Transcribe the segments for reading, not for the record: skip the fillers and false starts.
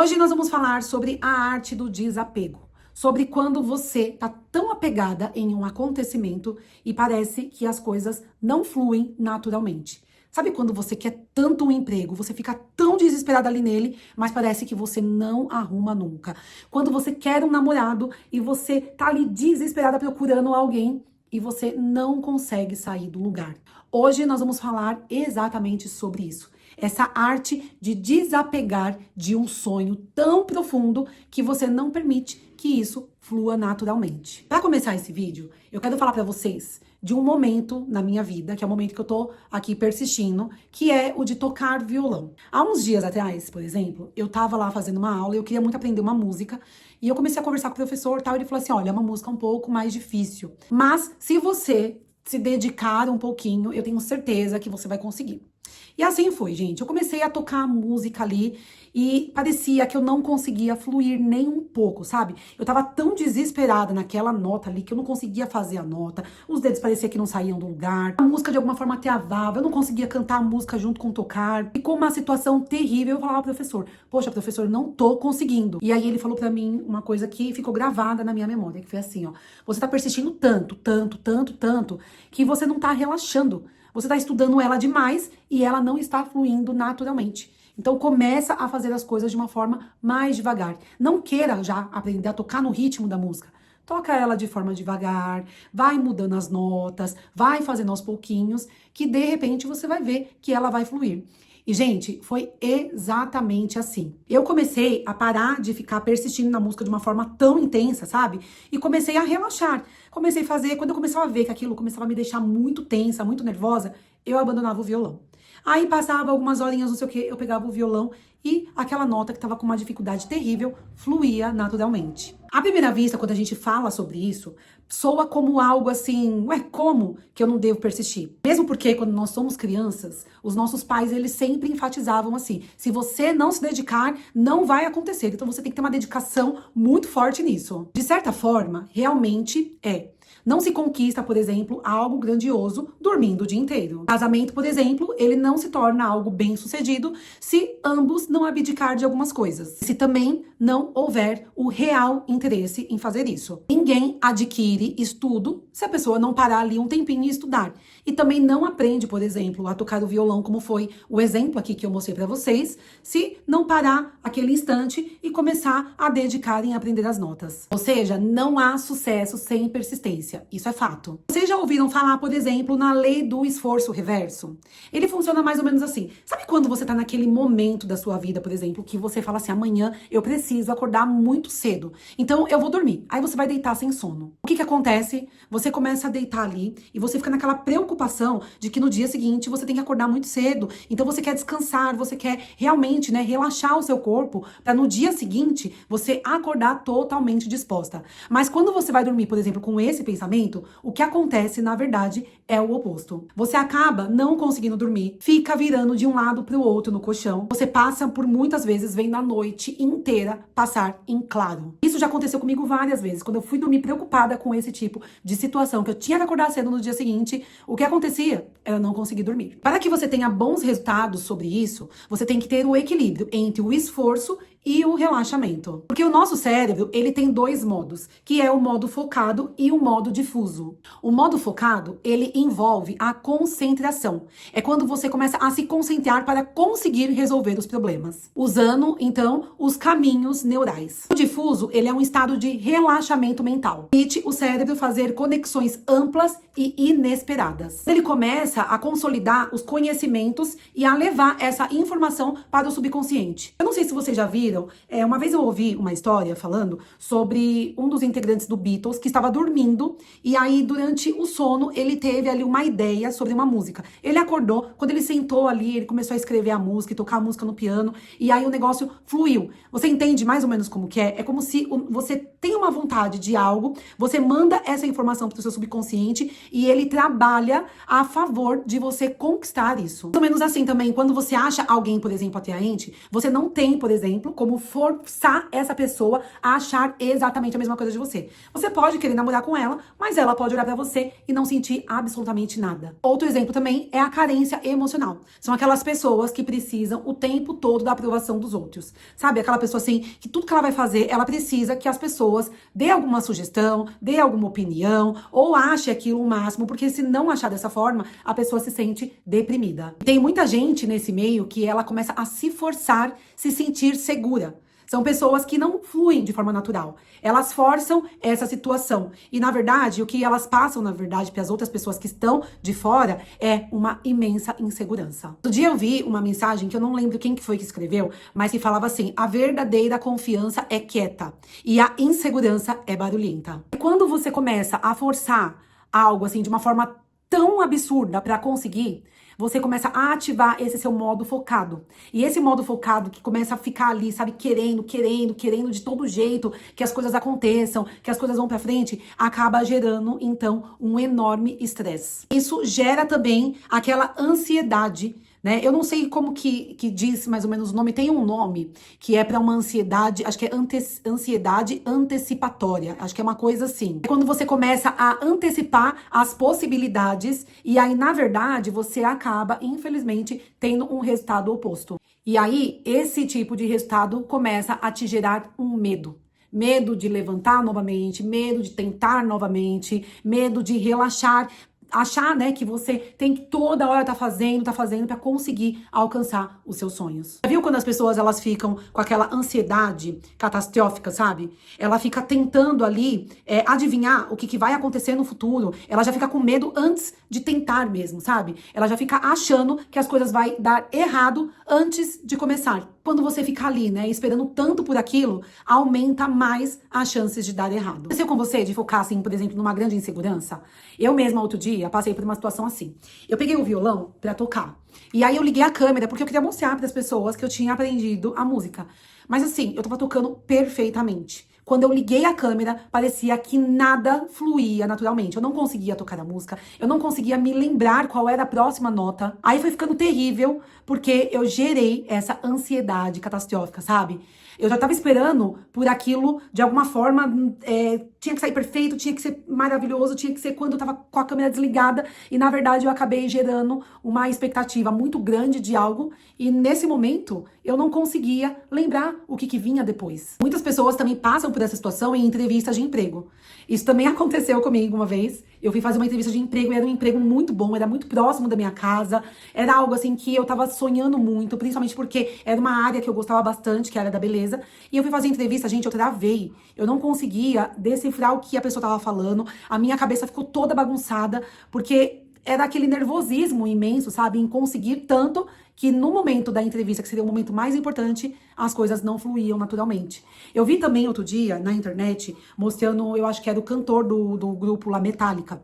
Hoje nós vamos falar sobre a arte do desapego, sobre quando você tá tão apegada em um acontecimento e parece que as coisas não fluem naturalmente. Sabe quando você quer tanto um emprego, você fica tão desesperada ali nele, mas parece que você não arruma nunca. Quando você quer um namorado e você tá ali desesperada procurando alguém e você não consegue sair do lugar. Hoje nós vamos falar exatamente sobre isso. Essa arte de desapegar de um sonho tão profundo que você não permite que isso flua naturalmente. Para começar esse vídeo, eu quero falar para vocês de um momento na minha vida, que é o momento que eu tô aqui persistindo, que é o de tocar violão. Há uns dias atrás, por exemplo, eu tava lá fazendo uma aula e eu queria muito aprender uma música, e eu comecei a conversar com o professor e tal, e ele falou assim: olha, é uma música um pouco mais difícil, mas se você se dedicar um pouquinho, eu tenho certeza que você vai conseguir. E assim foi, gente. Eu comecei a tocar a música ali e parecia que eu não conseguia fluir nem um pouco, sabe? Eu tava tão desesperada naquela nota ali que eu não conseguia fazer a nota. Os dedos parecia que não saíam do lugar. A música de alguma forma travava. Eu não conseguia cantar a música junto com tocar. Ficou uma situação terrível. Eu falava ao professor: poxa, professor, não tô conseguindo. E aí ele falou pra mim uma coisa que ficou gravada na minha memória, que foi assim, ó: você tá persistindo tanto, que você não tá relaxando. Você está estudando ela demais e ela não está fluindo naturalmente. Então começa a fazer as coisas de uma forma mais devagar. Não queira já aprender a tocar no ritmo da música. Toca ela de forma devagar, vai mudando as notas, vai fazendo aos pouquinhos, que de repente você vai ver que ela vai fluir. E, gente, foi exatamente assim. Eu comecei a parar de ficar persistindo na música de uma forma tão intensa, sabe? E comecei a relaxar. Comecei a fazer, quando eu começava a ver que aquilo começava a me deixar muito tensa, muito nervosa, eu abandonava o violão. Aí passava algumas horinhas, não sei o que, eu pegava o violão e aquela nota que tava com uma dificuldade terrível fluía naturalmente. À primeira vista, quando a gente fala sobre isso, soa como algo assim: ué, como que eu não devo persistir? Mesmo porque quando nós somos crianças, os nossos pais, eles sempre enfatizavam assim: se você não se dedicar, não vai acontecer. Então você tem que ter uma dedicação muito forte nisso. De certa forma, realmente é. Não se conquista, por exemplo, algo grandioso dormindo o dia inteiro. Casamento, por exemplo, ele não se torna algo bem sucedido se ambos não abdicar de algumas coisas. Se também não houver o real interesse em fazer isso. Ninguém adquire estudo se a pessoa não parar ali um tempinho e estudar. E também não aprende, por exemplo, a tocar o violão, como foi o exemplo aqui que eu mostrei para vocês, se não parar aquele instante e começar a dedicar em aprender as notas. Ou seja, não há sucesso sem persistência. Isso é fato. Vocês já ouviram falar, por exemplo, na lei do esforço reverso? Ele funciona mais ou menos assim. Sabe quando você tá naquele momento da sua vida, por exemplo, que você fala assim: amanhã eu preciso acordar muito cedo, então eu vou dormir. Aí você vai deitar sem sono. O que que acontece? Você começa a deitar ali e você fica naquela preocupação de que no dia seguinte você tem que acordar muito cedo. Então você quer descansar, você quer realmente, né, relaxar o seu corpo para no dia seguinte você acordar totalmente disposta. Mas quando você vai dormir, por exemplo, com esse pensamento, o que acontece, na verdade, é o oposto. Você acaba não conseguindo dormir, fica virando de um lado pro outro no colchão. Você passa por muitas vezes vendo a noite inteira passar em claro. Isso já aconteceu comigo várias vezes. Quando eu fui dormir preocupada com esse tipo de situação, que eu tinha que acordar cedo no dia seguinte, o que acontecia era não conseguir dormir. Para que você tenha bons resultados sobre isso, você tem que ter o equilíbrio entre o esforço e o relaxamento. Porque o nosso cérebro, ele tem dois modos, que é o modo focado e o modo difuso. O modo focado, ele envolve a concentração. É quando você começa a se concentrar para conseguir resolver os problemas, usando, então, os caminhos neurais. O difuso, ele é um estado de relaxamento mental. Permite o cérebro fazer conexões amplas e inesperadas. Ele começa a consolidar os conhecimentos e a levar essa informação para o subconsciente. Eu não sei se vocês já viram, uma vez eu ouvi uma história falando sobre um dos integrantes do Beatles que estava dormindo e aí durante o sono ele teve ali uma ideia sobre uma música. Ele acordou, quando ele sentou ali, ele começou a escrever a música e tocar a música no piano e aí o negócio fluiu. Você entende mais ou menos como que é? É como se você tem uma vontade de algo, você manda essa informação para o seu subconsciente e ele trabalha a favor de você conquistar isso. Mais ou menos assim também, quando você acha alguém, por exemplo, atraente, você não tem, por exemplo, como forçar essa pessoa a achar exatamente a mesma coisa de você. Você pode querer namorar com ela, mas ela pode olhar pra você e não sentir absolutamente nada. Outro exemplo também é a carência emocional. São aquelas pessoas que precisam o tempo todo da aprovação dos outros. Sabe? Aquela pessoa assim, que tudo que ela vai fazer, ela precisa que as pessoas dê alguma sugestão, dê alguma opinião, ou ache aquilo o máximo, porque se não achar dessa forma, a pessoa se sente deprimida. Tem muita gente nesse meio que ela começa a se forçar, se sentir segura. São pessoas que não fluem de forma natural. Elas forçam essa situação. E, na verdade, o que elas passam, na verdade, para as outras pessoas que estão de fora é uma imensa insegurança. Outro dia eu vi uma mensagem que eu não lembro quem que foi que escreveu, mas que falava assim: a verdadeira confiança é quieta e a insegurança é barulhenta. E quando você começa a forçar algo assim de uma forma tão absurda para conseguir, você começa a ativar esse seu modo focado. E esse modo focado que começa a ficar ali, sabe, querendo de todo jeito que as coisas aconteçam, que as coisas vão pra frente, acaba gerando, então, um enorme estresse. Isso gera também aquela ansiedade, né? Eu não sei como que diz mais ou menos o nome, tem um nome que é para uma ansiedade, acho que é ansiedade antecipatória, acho que é uma coisa assim. É quando você começa a antecipar as possibilidades e aí, na verdade, você acaba, infelizmente, tendo um resultado oposto. E aí, esse tipo de resultado começa a te gerar um medo. Medo de levantar novamente, medo de tentar novamente, medo de relaxar, achar, né, que você tem que toda hora tá fazendo para conseguir alcançar os seus sonhos. Já viu quando as pessoas elas ficam com aquela ansiedade catastrófica, sabe? Ela fica tentando ali adivinhar o que vai acontecer no futuro. Ela já fica com medo antes de tentar mesmo, sabe? Ela já fica achando que as coisas vai dar errado antes de começar. Quando você fica ali, né, esperando tanto por aquilo, aumenta mais as chances de dar errado. Aconteceu com você de focar, assim, por exemplo, numa grande insegurança? Eu mesma, outro dia, passei por uma situação assim. Eu peguei o violão pra tocar. E aí eu liguei a câmera, porque eu queria mostrar para as pessoas que eu tinha aprendido a música. Mas assim, eu tava tocando perfeitamente. Quando eu liguei a câmera, parecia que nada fluía naturalmente. Eu não conseguia tocar a música, eu não conseguia me lembrar qual era a próxima nota. Aí foi ficando terrível, porque eu gerei essa ansiedade catastrófica, sabe? Eu já tava esperando por aquilo, de alguma forma, tinha que sair perfeito, tinha que ser maravilhoso, tinha que ser quando eu tava com a câmera desligada. E, na verdade, eu acabei gerando uma expectativa muito grande de algo. E, nesse momento, eu não conseguia lembrar o que vinha depois. Muitas pessoas também passam por essa situação em entrevistas de emprego. Isso também aconteceu comigo uma vez. Eu fui fazer uma entrevista de emprego e era um emprego muito bom, era muito próximo da minha casa. Era algo, assim, que eu tava sonhando muito, principalmente porque era uma área que eu gostava bastante, que era da beleza. E eu fui fazer entrevista, gente, eu travei. Eu não conseguia decifrar o que a pessoa tava falando. A minha cabeça ficou toda bagunçada, porque era aquele nervosismo imenso, sabe? Em conseguir tanto que no momento da entrevista, que seria o momento mais importante, as coisas não fluíam naturalmente. Eu vi também outro dia na internet, mostrando, eu acho que era o cantor do grupo lá, Metallica.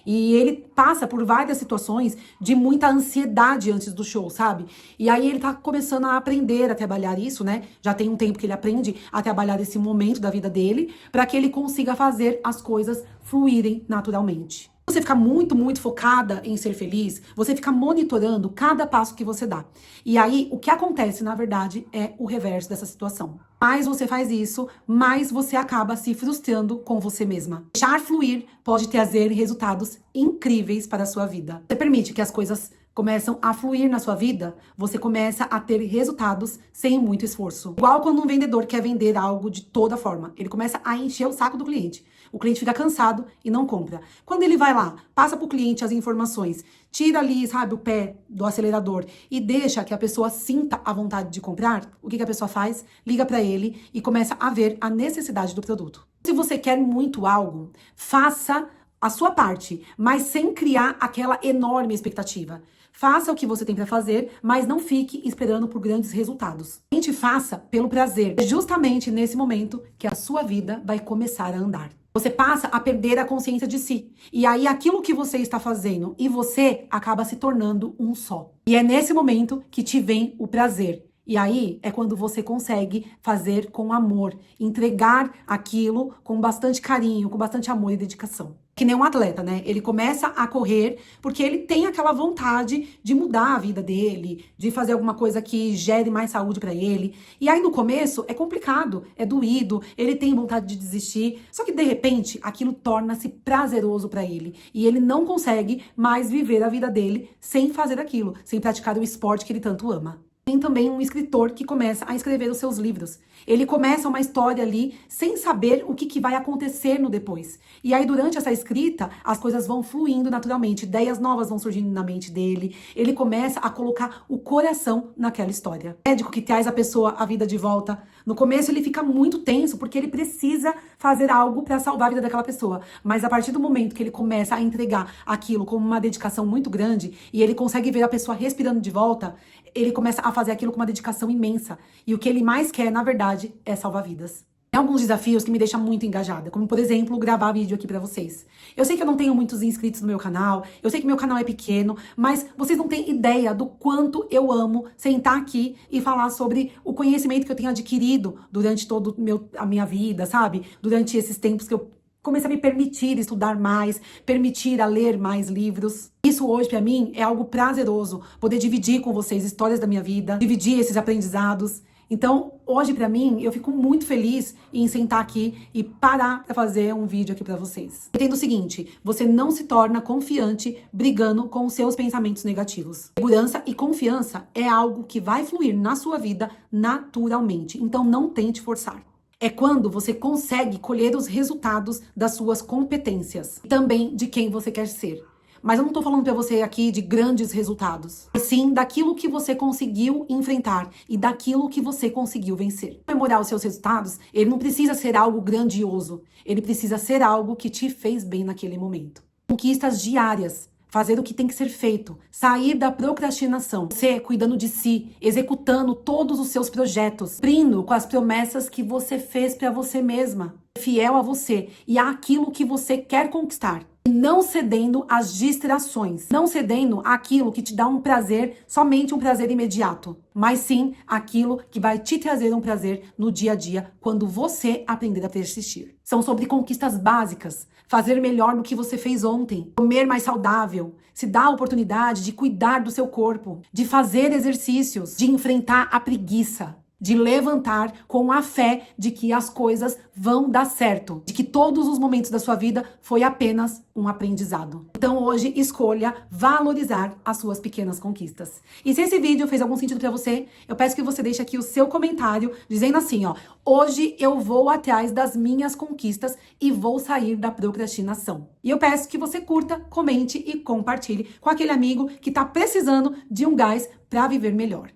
E ele passa por várias situações de muita ansiedade antes do show, sabe? E aí ele tá começando a aprender a trabalhar isso, né? Já tem um tempo que ele aprende a trabalhar esse momento da vida dele, para que ele consiga fazer as coisas fluírem naturalmente. Você fica muito, muito focada em ser feliz, você fica monitorando cada passo que você dá. E aí, o que acontece, na verdade, é o reverso dessa situação. Mais você faz isso, mais você acaba se frustrando com você mesma. Deixar fluir pode trazer resultados incríveis para a sua vida. Você permite que as coisas começam a fluir na sua vida, você começa a ter resultados sem muito esforço. Igual quando um vendedor quer vender algo de toda forma. Ele começa a encher o saco do cliente. O cliente fica cansado e não compra. Quando ele vai lá, passa para o cliente as informações, tira ali, sabe, o pé do acelerador e deixa que a pessoa sinta a vontade de comprar, o que a pessoa faz? Liga para ele e começa a ver a necessidade do produto. Se você quer muito algo, faça a sua parte, mas sem criar aquela enorme expectativa. Faça o que você tem para fazer, mas não fique esperando por grandes resultados. A gente faça pelo prazer. É justamente nesse momento que a sua vida vai começar a andar. Você passa a perder a consciência de si. E aí aquilo que você está fazendo e você acaba se tornando um só. E é nesse momento que te vem o prazer. E aí é quando você consegue fazer com amor, entregar aquilo com bastante carinho, com bastante amor e dedicação. Que nem um atleta, né? Ele começa a correr porque ele tem aquela vontade de mudar a vida dele, de fazer alguma coisa que gere mais saúde pra ele. E aí no começo é complicado, é doído, ele tem vontade de desistir. Só que de repente aquilo torna-se prazeroso pra ele e ele não consegue mais viver a vida dele sem fazer aquilo, sem praticar o esporte que ele tanto ama. Tem também um escritor que começa a escrever os seus livros. Ele começa uma história ali sem saber o que vai acontecer no depois. E aí, durante essa escrita, as coisas vão fluindo naturalmente, ideias novas vão surgindo na mente dele. Ele começa a colocar o coração naquela história. O médico que traz a pessoa à vida de volta, no começo ele fica muito tenso, porque ele precisa fazer algo para salvar a vida daquela pessoa. Mas a partir do momento que ele começa a entregar aquilo como uma dedicação muito grande, e ele consegue ver a pessoa respirando de volta, ele começa a fazer aquilo com uma dedicação imensa. E o que ele mais quer, na verdade, é salvar vidas. Tem alguns desafios que me deixam muito engajada, como, por exemplo, gravar vídeo aqui pra vocês. Eu sei que eu não tenho muitos inscritos no meu canal, eu sei que meu canal é pequeno, mas vocês não têm ideia do quanto eu amo sentar aqui e falar sobre o conhecimento que eu tenho adquirido durante toda a minha vida, sabe? Durante esses tempos que eu comecei a me permitir estudar mais, permitir a ler mais livros. Isso hoje, pra mim, é algo prazeroso, poder dividir com vocês histórias da minha vida, dividir esses aprendizados. Então, hoje, pra mim, eu fico muito feliz em sentar aqui e parar pra fazer um vídeo aqui pra vocês. Entenda o seguinte, você não se torna confiante brigando com os seus pensamentos negativos. Segurança e confiança é algo que vai fluir na sua vida naturalmente, então não tente forçar. É quando você consegue colher os resultados das suas competências, e também de quem você quer ser. Mas eu não tô falando pra você aqui de grandes resultados, mas sim daquilo que você conseguiu enfrentar e daquilo que você conseguiu vencer. Comemorar os seus resultados, ele não precisa ser algo grandioso, ele precisa ser algo que te fez bem naquele momento. Conquistas diárias. Fazer o que tem que ser feito, sair da procrastinação, você cuidando de si, executando todos os seus projetos, cumprindo com as promessas que você fez para você mesma, fiel a você e àquilo que você quer conquistar. Não cedendo às distrações, não cedendo àquilo que te dá um prazer, somente um prazer imediato, mas sim aquilo que vai te trazer um prazer no dia a dia, quando você aprender a persistir. São sobre conquistas básicas, fazer melhor do que você fez ontem, comer mais saudável, se dar a oportunidade de cuidar do seu corpo, de fazer exercícios, de enfrentar a preguiça, de levantar com a fé de que as coisas vão dar certo, de que todos os momentos da sua vida foi apenas um aprendizado. Então hoje escolha valorizar as suas pequenas conquistas. E se esse vídeo fez algum sentido pra você, eu peço que você deixe aqui o seu comentário dizendo assim, ó: hoje eu vou atrás das minhas conquistas e vou sair da procrastinação. E eu peço que você curta, comente e compartilhe com aquele amigo que tá precisando de um gás pra viver melhor.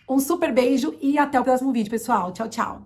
Um super beijo e até o próximo vídeo, pessoal. Tchau, tchau.